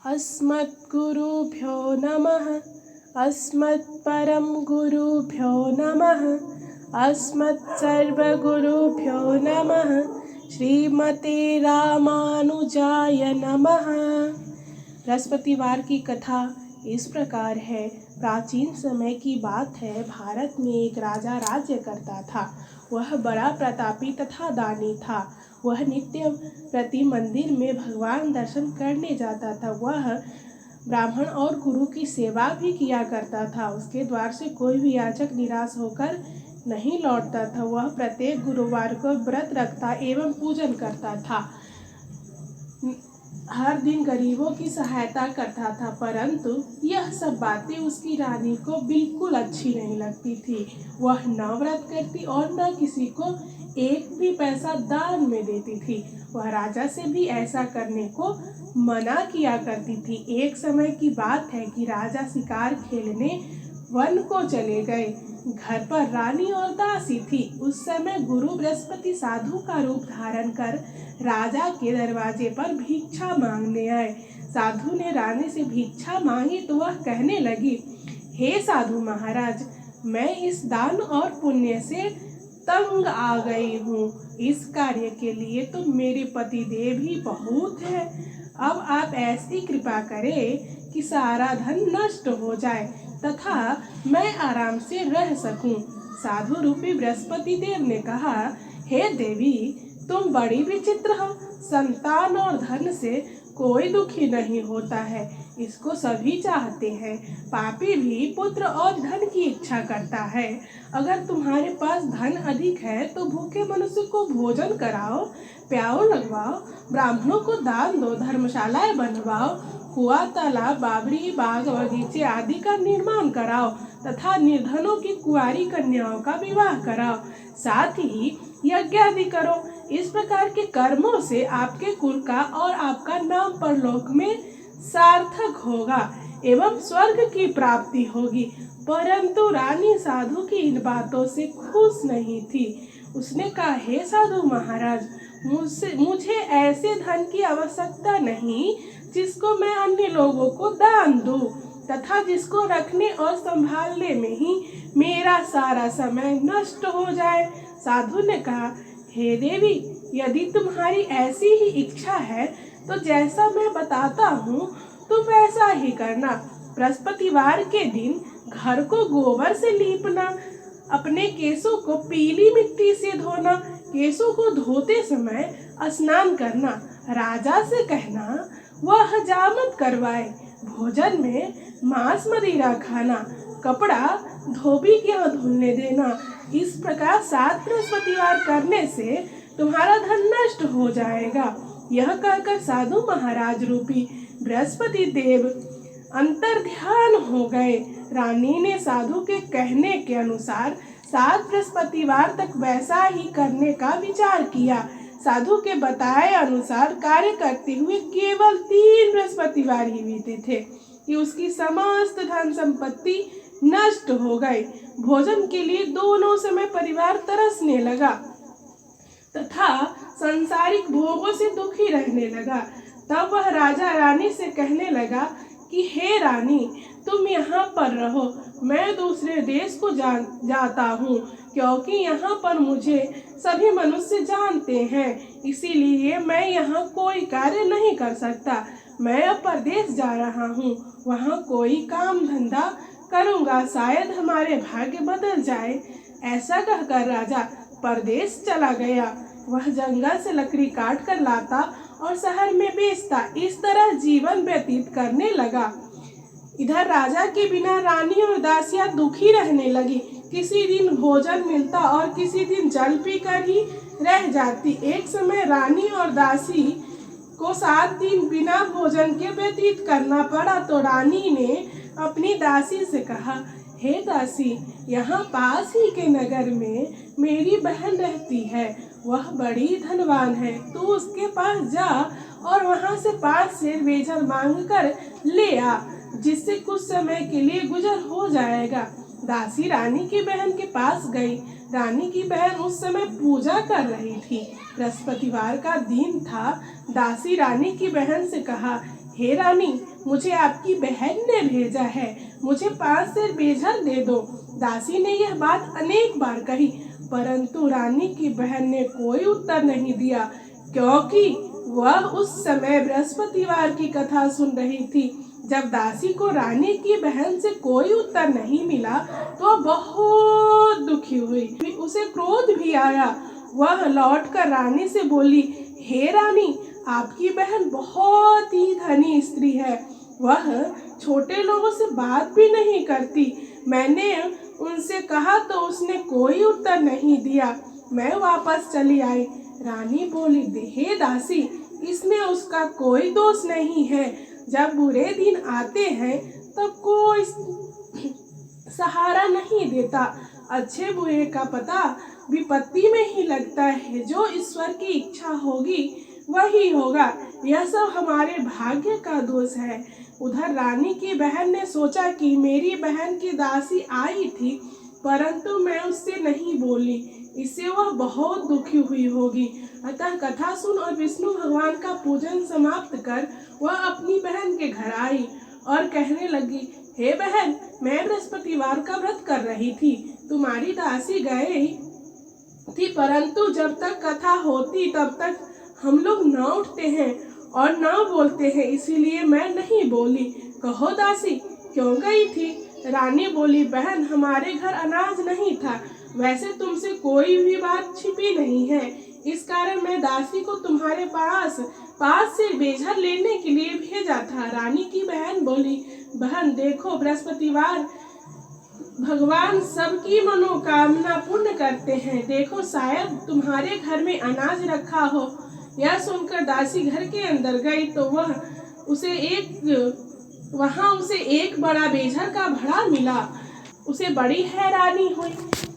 अस्मद्गुरुभ्यो नमः। अस्मत्परम गुरुभ्यो नमः। अस्मत्सर्वगुरुभ्यो नमः। श्रीमते रामानुजाय नमः। बृहस्पतिवार की कथा इस प्रकार है। प्राचीन समय की बात है। भारत में एक राजा राज्य करता था। वह बड़ा प्रतापी तथा दानी था। वह नित्य प्रति मंदिर में भगवान दर्शन करने जाता था। वह ब्राह्मण और गुरु की सेवा भी किया करता था। उसके द्वार से कोई भी याचक निराश होकर नहीं लौटता था। वह प्रत्येक गुरुवार को व्रत रखता एवं पूजन करता था। हर दिन गरीबों की सहायता करता था, परंतु यह सब बातें उसकी रानी को बिल्कुल अच्छी नहीं लगती थी। वह न व्रत करती और न किसी को एक भी पैसा दान में देती थी। वह राजा से भी ऐसा करने को मना किया करती थी। एक समय की बात है कि राजा शिकार खेलने वन को चले गए। घर पर रानी और दासी थी। उस समय गुरु बृहस्पति साधु का रूप धारण कर राजा के दरवाजे पर भिक्षा मांगने आए। साधु ने रानी से भिक्षा मांगी तो वह कहने लगी, हे साधु महाराज, मैं इस दान और पुण्य से तंग आ गई हूँ। इस कार्य के लिए तो मेरे पति देव ही बहुत है। अब आप ऐसी कृपा करें कि सारा धन नष्ट हो जाए तथा मैं आराम से रह सकूं। साधु रूपी बृहस्पति देव ने कहा, हे देवी, तुम बड़ी विचित्र हो। संतान और धन से कोई दुखी नहीं होता है, इसको सभी चाहते हैं। पापी भी पुत्र और धन की इच्छा करता है। अगर तुम्हारे पास धन अधिक है तो भूखे मनुष्य को भोजन कराओ, प्याऊ लगवाओ, ब्राह्मणों को दान दो, धर्मशालाएं बनवाओ, कुआं, तालाब, बावड़ी, बाग, बगीचे आदि का निर्माण कराओ तथा निर्धनों की कुंवारी कन्याओं का विवाह कराओ। साथ ही यज्ञ आदि करो। इस प्रकार के कर्मों से आपके कुल का और आपका नाम परलोक में सार्थक होगा एवं स्वर्ग की प्राप्ति होगी। परंतु रानी साधु की इन बातों से खुश नहीं थी। उसने कहा, हे साधु महाराज, मुझे ऐसे धन की आवश्यकता नहीं जिसको मैं अन्य लोगों को दान दूं तथा जिसको रखने और संभालने में ही मेरा सारा समय नष्ट हो जाए। साधु ने कहा, हे देवी, यदि तुम्हारी ऐसी ही इच्छा है तो जैसा मैं बताता हूँ तुम वैसा ही करना। बृहस्पतिवार के दिन घर को गोबर से लीपना, अपने केसों को पीली मिट्टी से धोना, केसों को धोते समय स्नान करना, राजा से कहना वह हजामत करवाए, भोजन में मांस मदिरा खाना, कपड़ा धोबी के यहाँ धुलने देना। इस प्रकार 7 बृहस्पतिवार करने से तुम्हारा धन नष्ट हो जाएगा। यह कहकर साधु महाराज रूपी बृहस्पति देव अंतर ध्यान हो गए। रानी ने साधु के कहने के अनुसार 7 बृहस्पतिवार तक वैसा ही करने का विचार किया। साधु के बताए अनुसार कार्य करते हुए केवल 3 बृहस्पतिवार ही बीते थे कि उसकी समस्त धन संपत्ति नष्ट हो गई। भोजन के लिए दोनों समय परिवार तरसने लगा तथा सांसारिक भोगों से दुखी रहने लगा। तब वह राजा रानी से कहने लगा कि हे रानी, तुम यहाँ पर रहो, मैं दूसरे देश को जाता हूँ, क्योंकि यहाँ पर मुझे सभी मनुष्य जानते हैं, इसीलिए मैं यहाँ कोई कार्य नहीं कर सकता। मैं अब परदेश जा रहा हूँ, वहाँ कोई काम धंधा करूँगा, शायद हमारे भाग्य बदल जाए। ऐसा कहकर राजा परदेश चला गया। वह जंगल से लकड़ी काट कर लाता और शहर में बेचता। इस तरह जीवन व्यतीत करने लगा। इधर राजा के बिना रानी और दासियां दुखी रहने लगी। किसी दिन भोजन मिलता और किसी दिन जल पीकर ही रह जाती। एक समय रानी और दासी को 7 दिन बिना भोजन के व्यतीत करना पड़ा तो रानी ने अपनी दासी से कहा, हे दासी, यहाँ पास ही के नगर में मेरी बहन रहती है, वह बड़ी धनवान है, तू उसके पास जा और वहाँ से 5 सेर बेजर मांग कर ले आ, जिससे कुछ समय के लिए गुजर हो जाएगा। दासी रानी की बहन के पास गई। रानी की बहन उस समय पूजा कर रही थी। बृहस्पतिवार का दिन था। दासी रानी की बहन से कहा, हे रानी, मुझे आपकी बहन ने भेजा है, मुझे 5 सेर बेझर दे दो। दासी ने यह बात अनेक बार कही, परंतु रानी की बहन ने कोई उत्तर नहीं दिया, क्योंकि वह उस समय बृहस्पतिवार की कथा सुन रही थी। जब दासी को रानी की बहन से कोई उत्तर नहीं मिला तो बहुत दुखी हुई, उसे क्रोध भी आया। वह लौटकर रानी से बोली, हे रानी, आपकी बहन बहुत ही धनी स्त्री है, वह छोटे लोगों से बात भी नहीं करती। मैंने उनसे कहा तो उसने कोई उत्तर नहीं दिया, मैं वापस चली आई। रानी बोली, हे दासी, इसमें उसका कोई दोष नहीं है। जब बुरे दिन आते हैं तब कोई सहारा नहीं देता, अच्छे बुरे का पता विपत्ति में ही लगता है। जो ईश्वर की इच्छा होगी वही होगा, यह सब हमारे भाग्य का दोष है। उधर रानी की बहन ने सोचा कि मेरी बहन की दासी आई थी, परंतु मैं उससे नहीं बोली, इससे वह बहुत दुखी हुई होगी। अतः कथा सुन और विष्णु भगवान का पूजन समाप्त कर वह अपनी बहन के घर आई और कहने लगी, हे बहन, मैं बृहस्पतिवार का व्रत कर रही थी, तुम्हारी दासी गई थी, परंतु जब तक कथा होती तब तक हम लोग न उठते हैं और न बोलते हैं, इसीलिए मैं नहीं बोली। कहो दासी, क्यों गई थी? रानी बोली, बहन, हमारे घर अनाज नहीं था, वैसे तुमसे कोई भी बात छिपी नहीं है, इस कारण मैं दासी को तुम्हारे पास 5 सेर बेझर लेने के लिए भेजा था। रानी की बहन बोली, बहन देखो, बृहस्पतिवार भगवान सबकी मनोकामना पूर्ण करते हैं, देखो शायद तुम्हारे घर में अनाज रखा हो। यह सुनकर दासी घर के अंदर गई तो वहाँ उसे एक बड़ा बेझर का भड़ा मिला। उसे बड़ी हैरानी हुई,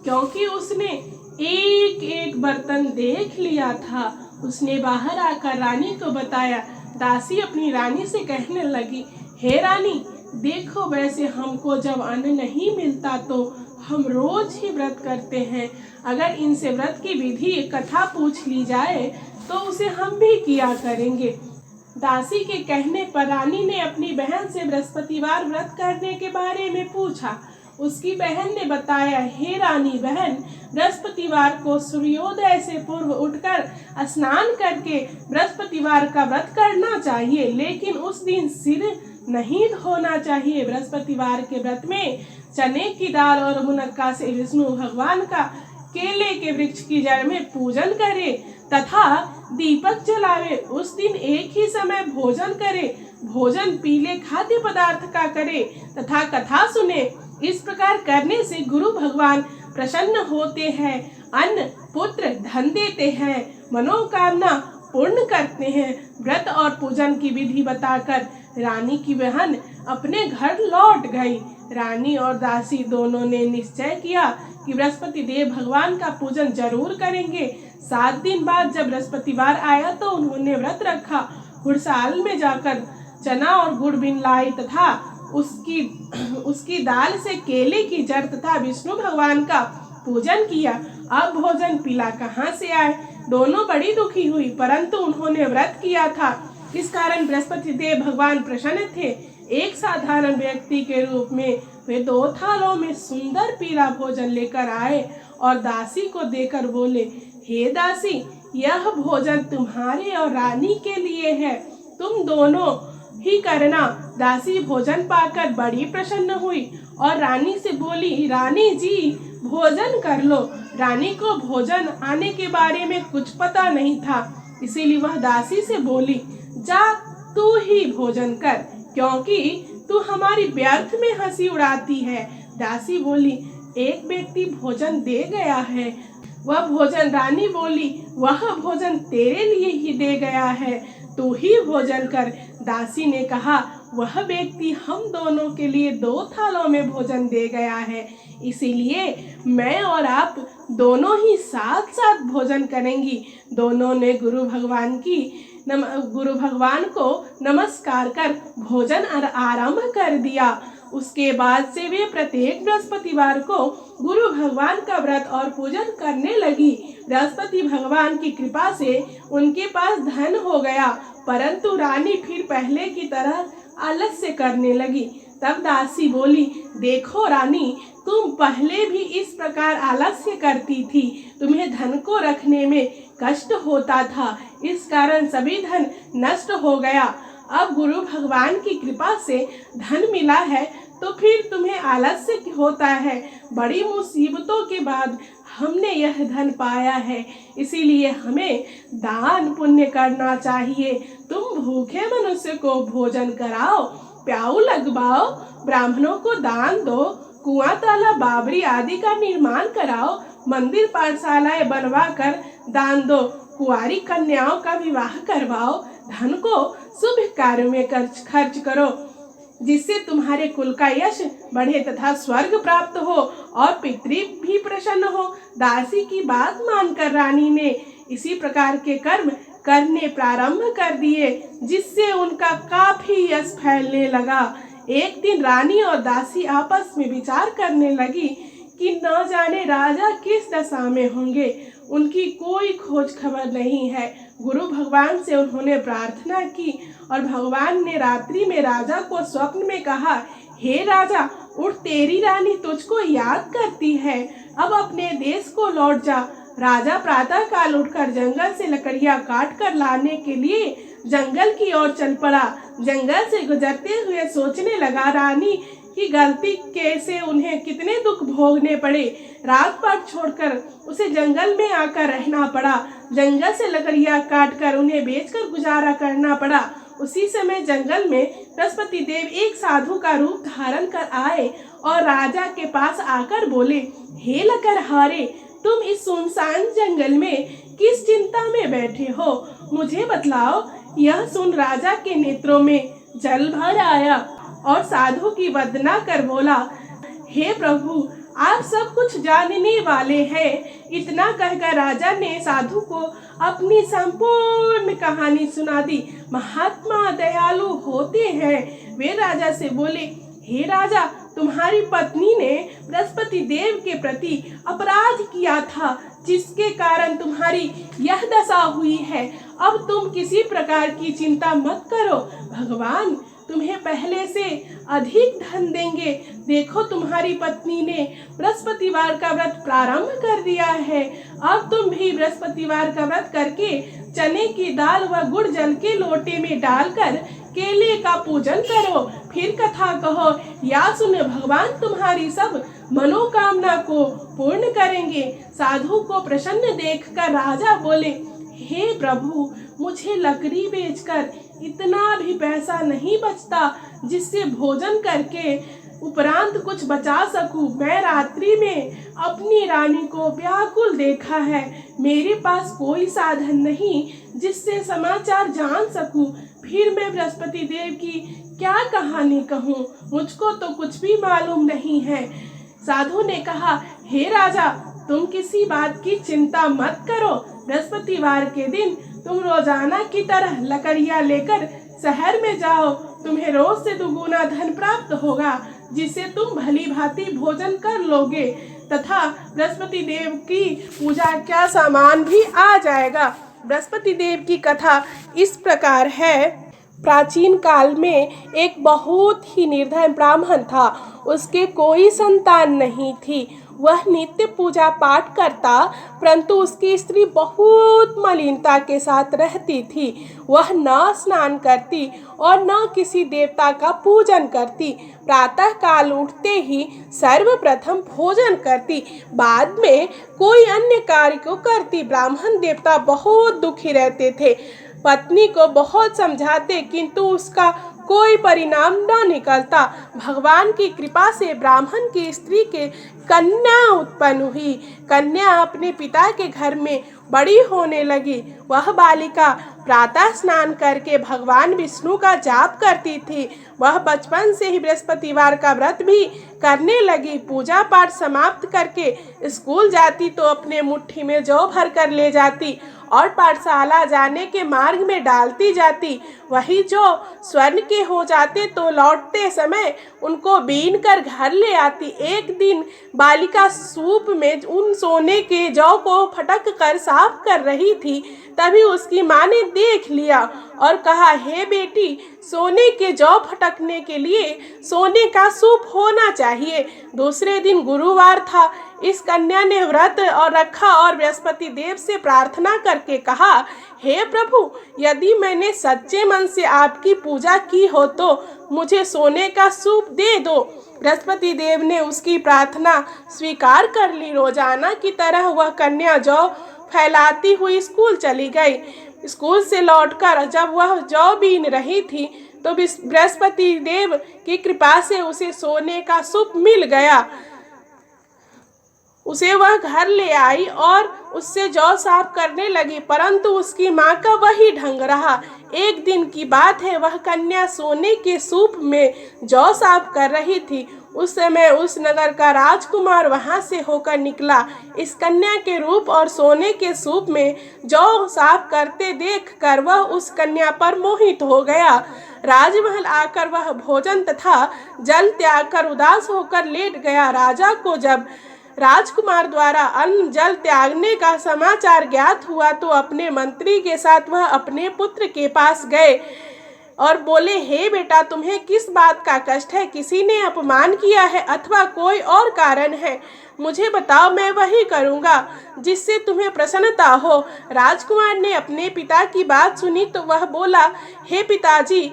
क्योंकि उसने एक एक बर्तन देख लिया था। उसने बाहर आकर रानी को बताया। दासी अपनी रानी से कहने लगी, हे रानी, देखो, वैसे हमको जब अन्न नहीं मिलता तो हम रोज ही व्रत करते हैं, अगर इनसे व्रत की विधि कथा पूछ ली जाए तो उसे हम भी किया करेंगे। दासी के कहने पर रानी ने अपनी बहन से बृहस्पतिवार व्रत करने के बारे में पूछा। उसकी बहन ने बताया, हे रानी बहन, बृहस्पतिवार को सूर्योदय से पूर्व उठकर स्नान करके बृहस्पतिवार का व्रत करना चाहिए, लेकिन उस दिन सिर नहीं धोना चाहिए। बृहस्पतिवार के व्रत में चने की दाल और मुनक्का से विष्णु भगवान का केले के वृक्ष की जड़ में पूजन करे तथा दीपक जलावे। उस दिन एक ही समय भोजन करे, भोजन पीले खाद्य पदार्थ का करे तथा कथा सुने। इस प्रकार करने से गुरु भगवान प्रसन्न होते हैं, अन्न पुत्र धन देते हैं, मनोकामना पूर्ण करते हैं। व्रत और पूजन की विधि बताकर रानी की बहन अपने घर लौट गई। रानी और दासी दोनों ने निश्चय किया कि बृहस्पति देव भगवान का पूजन जरूर करेंगे। 7 दिन बाद जब बृहस्पतिवार आया तो उन्होंने व्रत रखा, घुड़साल में जाकर चना और गुड़ बीन लाई तथा उसकी दाल से केले की जड़ तथा विष्णु भगवान का पूजन किया। अब भोजन पीला कहाँ से आए? दोनों बड़ी दुखी हुई, परंतु उन्होंने व्रत किया था, इस कारण बृहस्पति देव भगवान प्रसन्न थे। एक साधारण व्यक्ति के रूप में वे 2 थालों में सुंदर पीला भोजन लेकर आए और दासी को देकर बोले, हे दासी, यह भोजन तुम्हारे और रानी के लिए है, तुम दोनों ही करना। दासी भोजन पाकर बड़ी प्रसन्न हुई और रानी से बोली, रानी जी, भोजन कर लो। रानी को भोजन आने के बारे में कुछ पता नहीं था, इसीलिए वह दासी से बोली, जा तू ही भोजन कर, क्योंकि तू हमारी व्यर्थ में हंसी उड़ाती है। दासी बोली, एक व्यक्ति भोजन दे गया है, वह भोजन, रानी बोली, वह भोजन तेरे लिए ही दे गया है, तू ही भोजन कर। दासी ने कहा, वह व्यक्ति हम दोनों के लिए 2 थालों में भोजन दे गया है, इसीलिए मैं और आप दोनों ही साथ साथ भोजन करेंगी। दोनों ने गुरु भगवान को नमस्कार कर भोजन आरंभ कर दिया। उसके बाद से वे प्रत्येक बृहस्पतिवार को गुरु भगवान का व्रत और पूजन करने लगी। बृहस्पति भगवान की कृपा से उनके पास धन हो गया, परंतु रानी फिर पहले की तरह आलस्य करने लगी। तब दासी बोली, देखो रानी, तुम पहले भी इस प्रकार आलस्य करती थी। तुम्हें धन को रखने में कष्ट होता था, इस कारण सभी धन नष्ट हो गया। अब गुरु भगवान की कृपा से धन मिला है तो फिर तुम्हें आलस्य होता है। बड़ी मुसीबतों के बाद हमने यह धन पाया है, इसीलिए हमें दान पुण्य करना चाहिए। तुम भूखे मनुष्य को भोजन कराओ, प्याऊ लगवाओ, ब्राह्मणों को दान दो, कुआं तालाब बावरी आदि का निर्माण कराओ, मंदिर पाठशालाएं बनवा कर दान दो, कुंवारी कन्याओं का विवाह करवाओ, धन को शुभ कार्य में खर्च करो, जिससे तुम्हारे कुल का यश बढ़े तथा स्वर्ग प्राप्त हो और पितृ भी प्रसन्न हो। दासी की बात मानकर रानी ने इसी प्रकार के कर्म करने प्रारंभ कर दिए, जिससे उनका काफी यश फैलने लगा। एक दिन रानी और दासी आपस में विचार करने लगी कि न जाने राजा किस दशा में होंगे, उनकी कोई खोज खबर नहीं है। गुरु भगवान से उन्होंने प्रार्थना की और भगवान ने रात्रि में राजा को स्वप्न में कहा, हे राजा, उठ, तेरी रानी तुझको याद करती है, अब अपने देश को लौट जा। राजा प्रातः काल उठकर जंगल से लकड़ियां काट कर लाने के लिए जंगल की ओर चल पड़ा। जंगल से गुजरते हुए सोचने लगा, रानी की गलती कैसे उन्हें कितने दुख भोगने पड़े। रात पाट छोड़कर उसे जंगल में आकर रहना पड़ा। जंगल से लकड़ियां काटकर उन्हें बेचकर गुजारा करना पड़ा। उसी समय जंगल में बृहस्पति देव एक साधु का रूप धारण कर आए और राजा के पास आकर बोले, हे लकड़हारे, तुम इस सुनसान जंगल में किस चिंता में बैठे हो, मुझे बतलाओ। यह सुन राजा के नेत्रों में जल भर आया और साधु की वंदना कर बोला, हे प्रभु, आप सब कुछ जानने वाले हैं। इतना कहकर राजा ने साधु को अपनी संपूर्ण कहानी सुना दी। महात्मा दयालु होते हैं। वे राजा से बोले, हे राजा, तुम्हारी पत्नी ने बृहस्पति देव के प्रति अपराध किया था, जिसके कारण तुम्हारी यह दशा हुई है। अब तुम किसी प्रकार की चिंता मत करो, भगवान तुम्हें पहले से अधिक धन देंगे। देखो, तुम्हारी पत्नी ने बृहस्पतिवार का व्रत प्रारंभ कर दिया है। अब तुम भी बृहस्पतिवार का व्रत करके चने की दाल व गुड़ जल के लोटे में डालकर केले का पूजन करो, फिर कथा कहो। या सुन, भगवान तुम्हारी सब मनोकामना को पूर्ण करेंगे। साधु को प्रसन्न देखकर राजा बोले, हे प्रभु, मुझे लकड़ी बेचकर इतना भी पैसा नहीं बचता जिससे भोजन करके उपरांत कुछ बचा सकूं। मैं रात्रि में अपनी रानी को व्याकुल देखा है। मेरे पास कोई साधन नहीं जिससे समाचार जान सकूं। फिर मैं बृहस्पति देव की क्या कहानी कहूँ, मुझको तो कुछ भी मालूम नहीं है। साधु ने कहा, हे राजा, तुम किसी बात की चिंता मत करो। बृहस्पतिवार के दिन तुम रोजाना की तरह लकड़ियां लेकर शहर में जाओ। तुम्हें रोज से दुगुना धन प्राप्त होगा, जिससे तुम भली भांति भोजन कर लोगे तथा बृहस्पति देव की पूजा का सामान भी आ जाएगा। बृहस्पति देव की कथा इस प्रकार है। प्राचीन काल में एक बहुत ही निर्धन ब्राह्मण था। उसके कोई संतान नहीं थी। वह नित्य पूजा पाठ करता, परंतु उसकी स्त्री बहुत मलिनता के साथ रहती थी। वह न स्नान करती और न किसी देवता का पूजन करती। प्रातः काल उठते ही सर्वप्रथम भोजन करती, बाद में कोई अन्य कार्य को करती। ब्राह्मण देवता बहुत दुखी रहते थे। पत्नी को बहुत समझाते, किंतु उसका कोई परिणाम न निकलता। भगवान की कृपा से ब्राह्मण की स्त्री के कन्या उत्पन्न हुई। कन्या अपने पिता के घर में बड़ी होने लगी। वह बालिका प्रातः स्नान करके भगवान विष्णु का जाप करती थी। वह बचपन से ही बृहस्पतिवार का व्रत भी करने लगी। पूजा पाठ समाप्त करके स्कूल जाती तो अपने मुट्ठी में जौ भर कर ले जाती और पाठशाला जाने के मार्ग में डालती जाती। वही जो स्वर्ण के के हो जाते तो लौटते समय उनको बीन कर घर ले आती। एक दिन बालिका सूप में उन सोने के जौ को फटक कर साफ कर रही थी, तभी उसकी माँ ने देख लिया और कहा, हे बेटी, सोने के जौ फटकने के लिए सोने का सूप होना चाहिए। दूसरे दिन गुरुवार था। इस कन्या ने व्रत और रखा और बृहस्पति देव से प्रार्थना करके कहा, हे प्रभु, यदि मैंने सच्चे मन से आपकी पूजा की हो तो मुझे सोने का सूप दे दो। बृहस्पति देव ने उसकी प्रार्थना स्वीकार कर ली। रोजाना की तरह वह कन्या जौ फैलाती हुई स्कूल चली गई। स्कूल से लौटकर जब वह जौ बीन रही थी तो बृहस्पति देव की कृपा से उसे सोने का सूप मिल गया। उसे वह घर ले आई और उससे जौ साफ करने लगी, परंतु उसकी माँ का वही ढंग रहा। एक दिन की बात है, वह कन्या सोने के सूप में जौ साफ कर रही थी। उस समय उस नगर का राजकुमार वहां से होकर निकला। इस कन्या के रूप और सोने के सूप में जौ साफ करते देखकर वह उस कन्या पर मोहित हो गया। राजमहल आकर वह भोजन तथा जल त्याग कर उदास होकर लेट गया। राजा को जब राजकुमार द्वारा अन्न जल त्यागने का समाचार ज्ञात हुआ तो अपने मंत्री के साथ वह अपने पुत्र के पास गए और बोले, हे बेटा, तुम्हें किस बात का कष्ट है? किसी ने अपमान किया है अथवा कोई और कारण है? मुझे बताओ, मैं वही करूँगा जिससे तुम्हें प्रसन्नता हो। राजकुमार ने अपने पिता की बात सुनी तो वह बोला, हे पिताजी,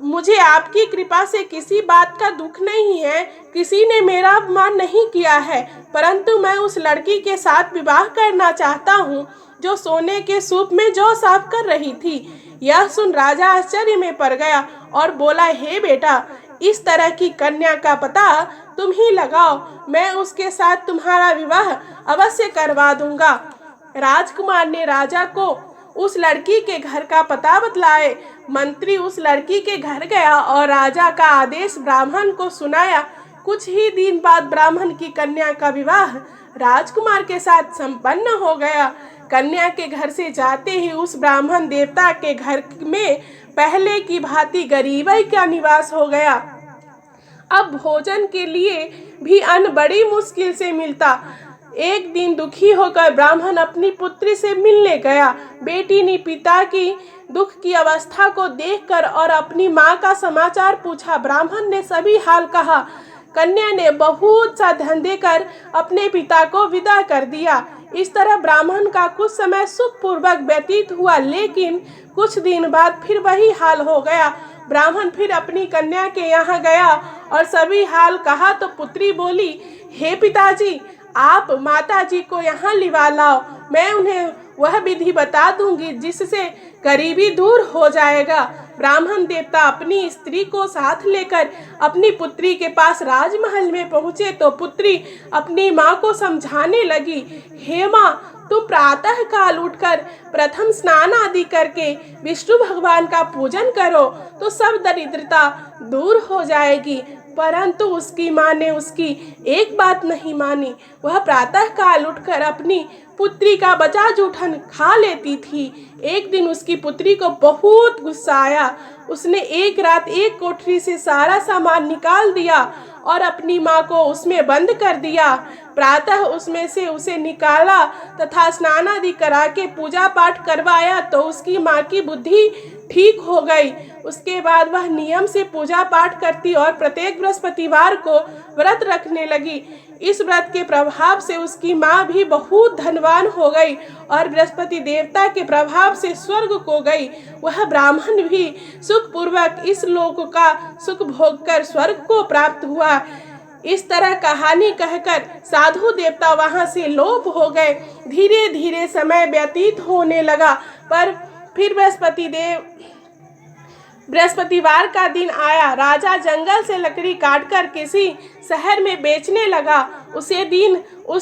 मुझे आपकी कृपा से किसी बात का दुख नहीं है। किसी ने मेरा अपमान नहीं किया है, परंतु मैं उस लड़की के साथ विवाह करना चाहता हूँ जो सोने के सूप में जौ साफ कर रही थी। यह सुन राजा आश्चर्य में पड़ गया और बोला, हे बेटा, इस तरह की कन्या का पता तुम ही लगाओ, मैं उसके साथ तुम्हारा विवाह अवश्य करवा दूंगा। राजकुमार ने राजा को उस लड़की के घर का पता बतलाए। मंत्री उस लड़की के घर गया और राजा का आदेश ब्राह्मण को सुनाया। कुछ ही दिन बाद ब्राह्मण की कन्या का विवाह राजकुमार के साथ संपन्न हो गया। कन्या के घर से जाते ही उस ब्राह्मण देवता के घर में पहले की भांति गरीबी का निवास हो गया। अब भोजन के लिए भी अन्न बड़ी मुश्किल से मिलता। एक दिन दुखी होकर ब्राह्मण अपनी पुत्री से मिलने गया। बेटी ने पिता की दुख की अवस्था को देखकर और अपनी माँ का समाचार पूछा। ब्राह्मण ने सभी हाल कहा। कन्या ने बहुत सा धन देकर अपने पिता को विदा कर दिया। इस तरह ब्राह्मण का कुछ समय सुखपूर्वक व्यतीत हुआ, लेकिन कुछ दिन बाद फिर वही हाल हो गया। ब्राह्मण फिर अपनी कन्या के यहाँ गया और सभी हाल कहा तो पुत्री बोली, हे पिताजी, आप माताजी को यहाँ लिवा लाओ, मैं उन्हें वह विधि बता दूंगी जिससे गरीबी दूर हो जाएगा। ब्राह्मण देवता अपनी स्त्री को साथ लेकर अपनी पुत्री के पास राजमहल में पहुँचे तो पुत्री अपनी माँ को समझाने लगी, हे माँ, तुम प्रातः काल उठकर प्रथम स्नान आदि करके विष्णु भगवान का पूजन करो तो सब दरिद्रता दूर हो जाएगी। परंतु उसकी माँ ने उसकी एक बात नहीं मानी। वह प्रातः काल उठकर अपनी पुत्री का बचा जूठन खा लेती थी। एक दिन उसकी पुत्री को बहुत गुस्सा आया। उसने एक रात एक कोठरी से सारा सामान निकाल दिया और अपनी माँ को उसमें बंद कर दिया। प्रातः उसमें से उसे निकाला तथा स्नान आदि करा के पूजा पाठ करवाया तो उसकी माँ की बुद्धि ठीक हो गई। उसके बाद वह नियम से पूजा पाठ करती और प्रत्येक बृहस्पतिवार को व्रत रखने लगी। इस व्रत के प्रभाव से उसकी माँ भी बहुत धनवान हो गई और बृहस्पति देवता के प्रभाव से स्वर्ग को गई। वह ब्राह्मण भी सुखपूर्वक इस लोक का सुख भोग कर स्वर्ग को प्राप्त हुआ। इस तरह कहानी कहकर साधु देवता वहां से लोप हो गए। धीरे धीरे समय व्यतीत होने लगा, पर फिर बृहस्पतिवार का दिन आया। राजा जंगल से लकड़ी काटकर किसी शहर में बेचने लगा। उस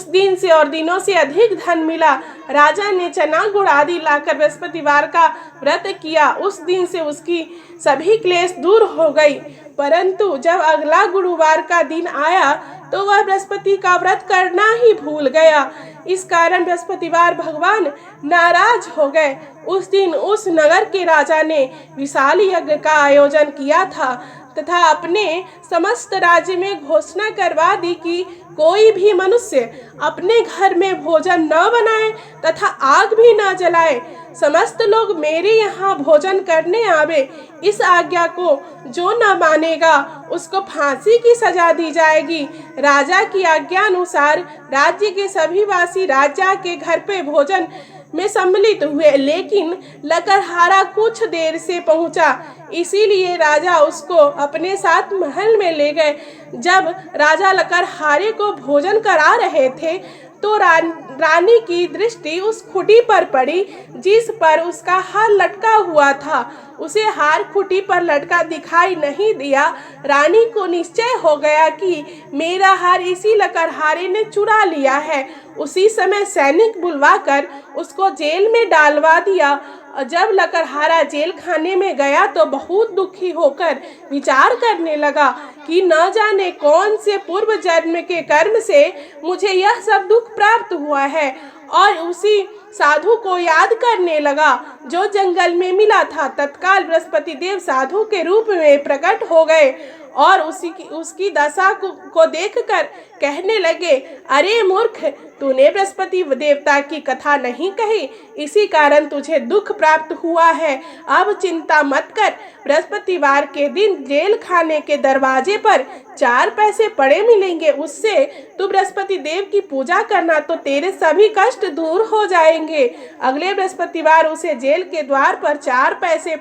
दिन से और दिनों से अधिक धन मिला। राजा ने चना गुड़ आदि लाकर बृहस्पतिवार का व्रत किया। उस दिन से उसकी सभी क्लेश दूर हो गई। परंतु जब अगला गुरुवार का दिन आया तो वह बृहस्पति का व्रत करना ही भूल गया। इस कारण बृहस्पतिवार भगवान नाराज हो गए। उस दिन उस नगर के राजा ने विशाल यज्ञ का आयोजन किया था तथा अपने समस्त राज्य में घोषणा करवा दी कि कोई भी मनुष्य अपने घर में भोजन न बनाए तथा आग भी न जलाए। समस्त लोग मेरे यहाँ भोजन करने आवे। इस आज्ञा को जो न मानेगा उसको फांसी की सजा दी जाएगी। राजा की आज्ञा अनुसार राज्य के सभी वासी राजा के घर पे भोजन में सम्मिलित हुए, लेकिन लकड़हारा कुछ देर से पहुंचा, इसीलिए राजा उसको अपने साथ महल में ले गए। जब राजा लकड़हारे को भोजन करा रहे थे तो रानी की दृष्टि उस खूंटी पर पड़ी जिस पर उसका हार लटका हुआ था। उसे हार खूंटी पर लटका दिखाई नहीं दिया। रानी को निश्चय हो गया कि मेरा हार इसी लकड़हारे ने चुरा लिया है। उसी समय सैनिक बुलवाकर उसको जेल में डालवा दिया। जब लकड़हारा जेल खाने में गया तो बहुत दुखी होकर विचार करने लगा कि न जाने कौन से पूर्व जन्म के कर्म से मुझे यह सब दुख प्राप्त हुआ है, और उसी साधु को याद करने लगा जो जंगल में मिला था। तत्काल बृहस्पति देव साधु के रूप में प्रकट हो गए और उसकी दशा को देखकर कहने लगे, अरे मूर्ख, तूने बृहस्पति देवता की कथा नहीं कही, इसी कारण तुझे दुख प्राप्त हुआ है। अब चिंता मत कर, बृहस्पतिवार के दिन जेल खाने के दरवाजे पर 4 पैसे पड़े मिलेंगे, उससे तू बृहस्पति देव की पूजा करना तो तेरे सभी कष्ट दूर हो जाएंगे। अगले बृहस्पतिवार उसे जेल के द्वार पर 4 पैसे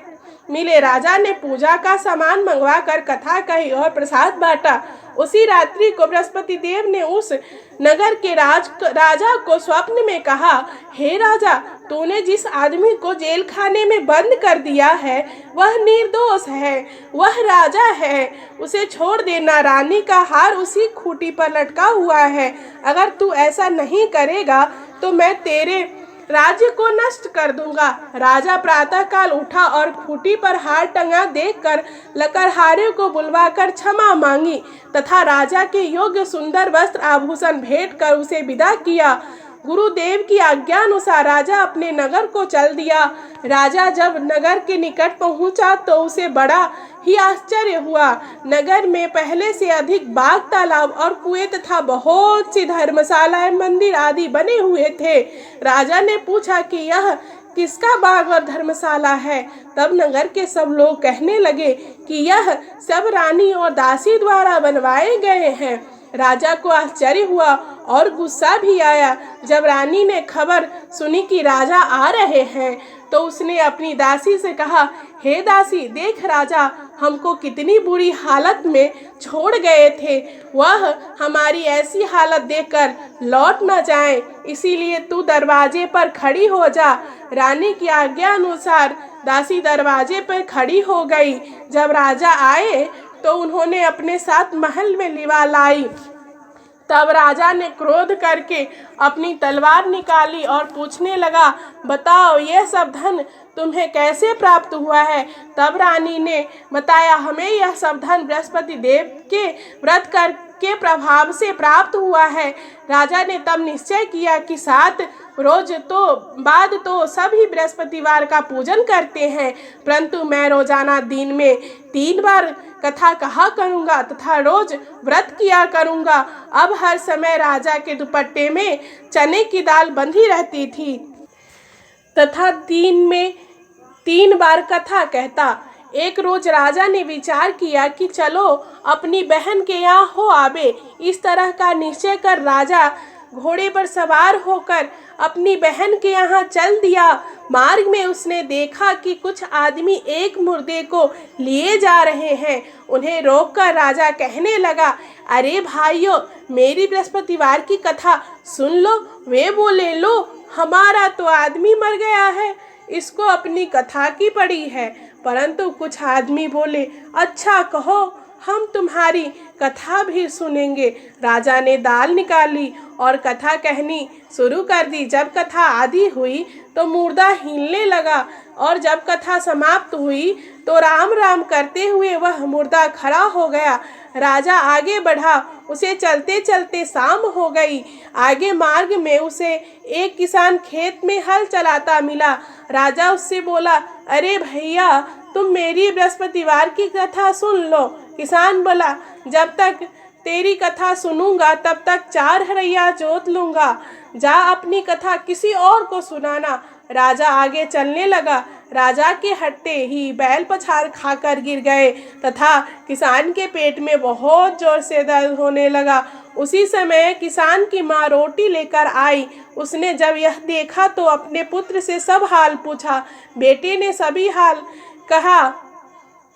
मिले। राजा ने पूजा का सामान मंगवा कर कथा कही और प्रसाद बांटा। उसी रात्रि को बृहस्पति देव ने उस नगर के राजा को स्वप्न में कहा, हे राजा, तूने जिस आदमी को जेल खाने में बंद कर दिया है वह निर्दोष है, वह राजा है, उसे छोड़ देना। रानी का हार उसी खूंटी पर लटका हुआ है। अगर तू ऐसा नहीं करेगा तो मैं तेरे राज्य को नष्ट कर दूंगा। राजा प्रातःकाल उठा और खूंटी पर हार टंगा देखकर लकड़हारे को बुलवाकर क्षमा मांगी तथा राजा के योग्य सुंदर वस्त्र आभूषण भेंट कर उसे विदा किया। गुरुदेव की आज्ञा अनुसार राजा अपने नगर को चल दिया। राजा जब नगर के निकट पहुंचा तो उसे बड़ा ही आश्चर्य हुआ। नगर में पहले से अधिक बाग, तालाब और कुएं तथा बहुत सी धर्मशालाएं, मंदिर आदि बने हुए थे। राजा ने पूछा कि यह किसका बाग और धर्मशाला है? तब नगर के सब लोग कहने लगे कि यह सब रानी और दासी द्वारा बनवाए गए हैं। राजा को आश्चर्य हुआ और गुस्सा भी आया। जब रानी ने खबर सुनी कि राजा आ रहे हैं तो उसने अपनी दासी से कहा, हे दासी, देख राजा हमको कितनी बुरी हालत में छोड़ गए थे। वह हमारी ऐसी हालत देखकर लौट न जाए, इसीलिए तू दरवाजे पर खड़ी हो जा। रानी की आज्ञा अनुसार दासी दरवाजे पर खड़ी हो गई। जब राजा आए तो उन्होंने अपने साथ महल में लिवा लाई। तब राजा ने क्रोध करके अपनी तलवार निकाली और पूछने लगा, बताओ यह सब धन तुम्हें कैसे प्राप्त हुआ है? तब रानी ने बताया, हमें यह सब धन बृहस्पति देव के व्रत के प्रभाव से प्राप्त हुआ है। राजा ने तब निश्चय किया कि 7 रोज तो बाद तो सभी बृहस्पतिवार का पूजन करते हैं, परंतु मैं रोजाना दिन में 3 बार कथा कहा करूँगा तथा रोज व्रत किया करूँगा। अब हर समय राजा के दुपट्टे में चने की दाल बंधी रहती थी तथा दिन में 3 बार कथा कहता। एक रोज राजा ने विचार किया कि चलो अपनी बहन के यहाँ हो आवे। इस तरह का निश्चय कर राजा घोड़े पर सवार होकर अपनी बहन के यहाँ चल दिया। मार्ग में उसने देखा कि कुछ आदमी एक मुर्दे को लिए जा रहे हैं। उन्हें रोककर राजा कहने लगा, अरे भाइयों, मेरी बृहस्पतिवार की कथा सुन लो। वे बोले, लो, हमारा तो आदमी मर गया है, इसको अपनी कथा की पड़ी है। परंतु कुछ आदमी बोले, अच्छा कहो, हम तुम्हारी कथा भी सुनेंगे। राजा ने दाल निकाली और कथा कहनी शुरू कर दी। जब कथा आदि हुई तो मुर्दा हिलने लगा और जब कथा समाप्त हुई तो राम राम करते हुए वह मुर्दा खड़ा हो गया। राजा आगे बढ़ा, उसे चलते चलते शाम हो गई। आगे मार्ग में उसे एक किसान खेत में हल चलाता मिला। राजा उससे बोला, अरे भैया, तुम मेरी बृहस्पतिवार की कथा सुन लो। किसान बोला, जब तक तेरी कथा सुनूंगा तब तक 4 हरैया जोत लूंगा। जा अपनी कथा किसी और को सुनाना। राजा आगे चलने लगा। राजा के हटते ही बैल पछाड़ खाकर गिर गए तथा किसान के पेट में बहुत जोर से दर्द होने लगा। उसी समय किसान की माँ रोटी लेकर आई। उसने जब यह देखा तो अपने पुत्र से सब हाल पूछा। बेटे ने सभी हाल कहा।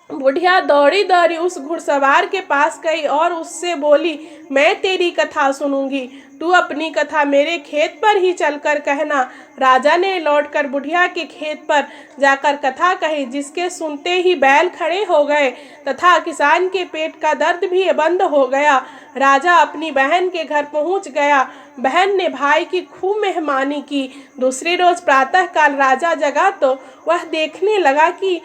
बुढ़िया दौड़ी दौड़ी उस घुड़सवार के पास गई और उससे बोली, मैं तेरी कथा सुनूंगी, तू अपनी कथा मेरे खेत पर ही चलकर कहना। राजा ने लौटकर बुढ़िया के खेत पर जाकर कथा कही, जिसके सुनते ही बैल खड़े हो गए तथा किसान के पेट का दर्द भी बंद हो गया। राजा अपनी बहन के घर पहुंच गया। बहन ने भाई की खूब मेहमानी की। दूसरे रोज प्रातःकाल राजा जगा तो वह देखने लगा कि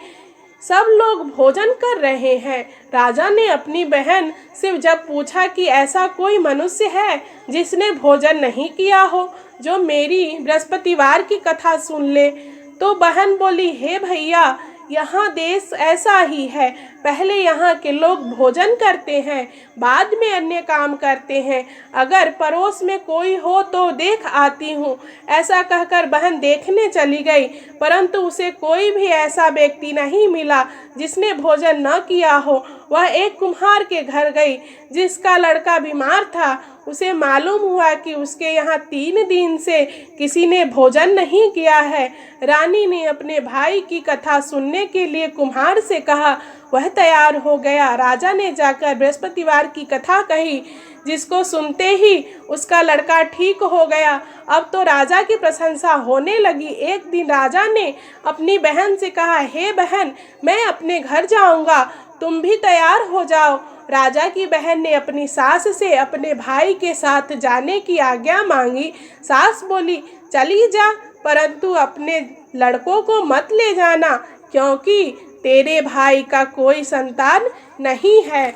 सब लोग भोजन कर रहे हैं। राजा ने अपनी बहन से जब पूछा कि ऐसा कोई मनुष्य है जिसने भोजन नहीं किया हो, जो मेरी बृहस्पतिवार की कथा सुन ले, तो बहन बोली, हे भैया, यहाँ देश ऐसा ही है। पहले यहाँ के लोग भोजन करते हैं, बाद में अन्य काम करते हैं। अगर पड़ोस में कोई हो तो देख आती हूँ। ऐसा कहकर बहन देखने चली गई, परंतु उसे कोई भी ऐसा व्यक्ति नहीं मिला जिसने भोजन न किया हो। वह एक कुम्हार के घर गई जिसका लड़का बीमार था। उसे मालूम हुआ कि उसके यहाँ 3 दिन से किसी ने भोजन नहीं किया है। रानी ने अपने भाई की कथा सुनने के लिए कुम्हार से कहा। वह तैयार हो गया। राजा ने जाकर बृहस्पतिवार की कथा कही, जिसको सुनते ही उसका लड़का ठीक हो गया। अब तो राजा की प्रशंसा होने लगी। एक दिन राजा ने अपनी बहन से कहा, हे बहन, मैं अपने घर जाऊंगा, तुम भी तैयार हो जाओ। राजा की बहन ने अपनी सास से अपने भाई के साथ जाने की आज्ञा मांगी। सास बोली, चली जा, परंतु अपने लड़कों को मत ले जाना, क्योंकि तेरे भाई का कोई संतान नहीं है।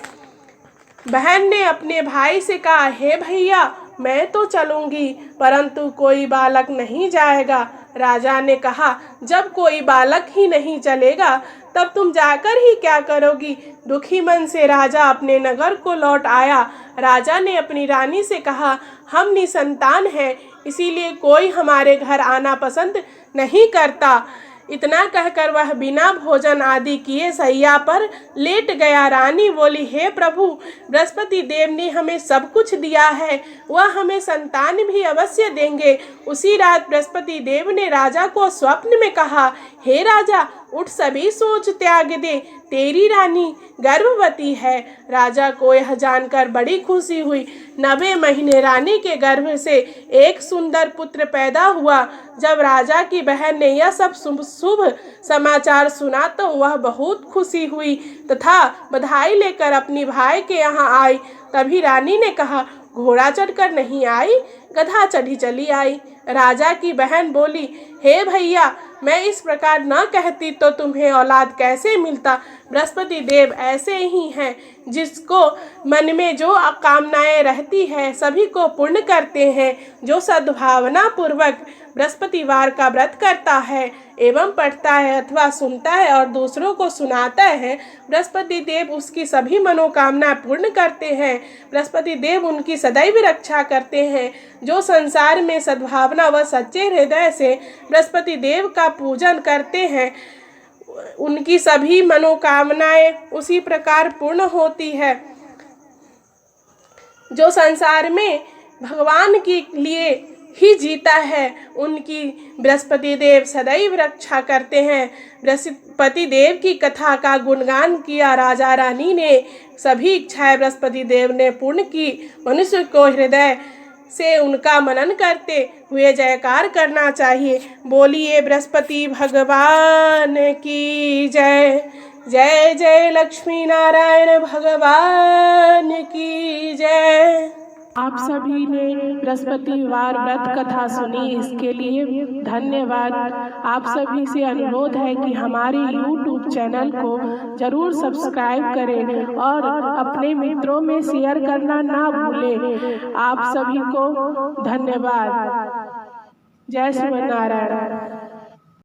बहन ने अपने भाई से कहा, हे भैया, मैं तो चलूंगी, परंतु कोई बालक नहीं जाएगा। राजा ने कहा, जब कोई बालक ही नहीं चलेगा तब तुम जाकर ही क्या करोगी। दुखी मन से राजा अपने नगर को लौट आया। राजा ने अपनी रानी से कहा, हम निसंतान हैं, इसीलिए कोई हमारे घर आना पसंद नहीं करता। इतना कहकर वह बिना भोजन आदि किए सैया पर लेट गया। रानी बोली, हे प्रभु, बृहस्पति देव ने हमें सब कुछ दिया है, वह हमें संतान भी अवश्य देंगे। उसी रात बृहस्पति देव ने राजा को स्वप्न में कहा, हे राजा, उठ, सभी सोच त्याग दे, तेरी रानी गर्भवती है। राजा को यह जानकर बड़ी खुशी हुई। 90 महीने रानी के गर्भ से एक सुंदर पुत्र पैदा हुआ। जब राजा की बहन ने यह सब शुभ समाचार सुना तो वह बहुत खुशी हुई तथा बधाई लेकर अपनी भाई के यहाँ आई। तभी रानी ने कहा, घोड़ा चढ़कर नहीं आई, गधा चढ़ी चली आई। राजा की बहन बोली, हे भैया, मैं इस प्रकार न कहती तो तुम्हें औलाद कैसे मिलता। बृहस्पति देव ऐसे ही हैं, जिसको मन में जो कामनाएं रहती है सभी को पूर्ण करते हैं। जो सद्भावना पूर्वक बृहस्पतिवार का व्रत करता है एवं पढ़ता है अथवा सुनता है और दूसरों को सुनाता है, बृहस्पति देव उसकी सभी मनोकामना पूर्ण करते हैं। बृहस्पति देव उनकी सदैव रक्षा करते हैं। जो संसार में सद्भावना व सच्चे हृदय से बृहस्पति देव का पूजन करते हैं, उनकी सभी मनोकामनाएं उसी प्रकार पूर्ण होती है। जो संसार में भगवान के लिए ही जीता है, उनकी बृहस्पति देव सदैव रक्षा करते हैं। बृहस्पति देव की कथा का गुणगान किया राजा रानी ने। सभी इच्छाएं बृहस्पति देव ने पूर्ण की। मनुष्य को हृदय से उनका मनन करते हुए जयकार करना चाहिए। बोलिए बृहस्पति भगवान की जय। जय जय लक्ष्मी नारायण भगवान की जय। आप सभी ने बृहस्पतिवार व्रत कथा सुनी, इसके लिए धन्यवाद। आप सभी से अनुरोध है कि हमारे YouTube चैनल को जरूर सब्सक्राइब करें और अपने मित्रों में शेयर करना ना भूलें। आप सभी को धन्यवाद। जय श्री नारायण।